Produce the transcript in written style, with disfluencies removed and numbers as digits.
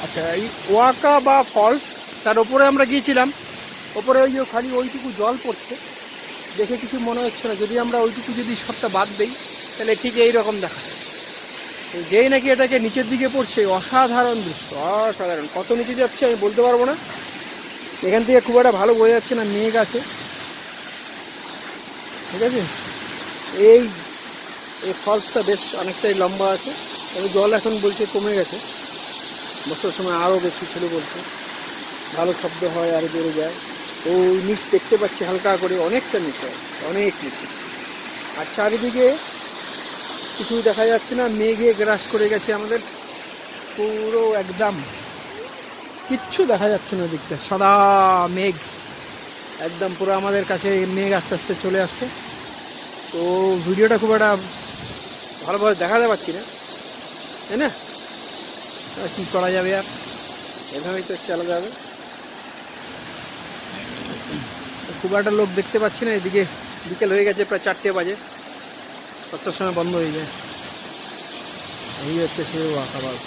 আচ্ছা, এই ওয়াকা বা ফলস, তার ওপরে আমরা গিয়েছিলাম। ওপরে ওই যে খালি ওইটুকু জল পড়ছে, দেখে কিছু মনে হচ্ছে না। যদি আমরা ওইটুকু যদি সবটা বাদ দিই, তাহলে ঠিক এই রকম দেখা যায়। তো যেই নাকি এটাকে নিচের দিকে পড়ছে, অসাধারণ দৃশ্য, অসাধারণ। কত নিচে যাচ্ছে আমি বলতে পারবো না, এখান থেকে খুব একটা ভালো বোঝা যাচ্ছে না, মেঘ আছে, ঠিক আছে। এই এই ফলসটা বেশ অনেকটাই লম্বা আছে, তবে জল এখন বলছে কমে গেছে, বর্ষার সময় আরও বেশি ছিল বলছে, ভালো শব্দ হয় আর বেড়ে যায়। তো ওই নিচ দেখতে পাচ্ছি হালকা করে, অনেকটা নিচে, অনেক নিচে। আর চারিদিকে কিছুই দেখা যাচ্ছে না, মেঘে গ্রাস করে গেছে আমাদের পুরো, একদম কিচ্ছু দেখা যাচ্ছে না। দিকটা সাদা মেঘ, একদম পুরো আমাদের কাছে মেঘ আস্তে আস্তে চলে আসছে। তো ভিডিওটা খুব একটা ভালোভাবে দেখাতে পারছি না, তাই না? কী করা যাবে, আর এভাবেই তো চালা যাবে। খুব একটা লোক দেখতে পাচ্ছি না এদিকে, বিকেল হয়ে গেছে, প্রায় 4টে বাজে, 5টার সময় বন্ধ হয়ে যায়। এই হচ্ছে সে ওয়াকাবাগ।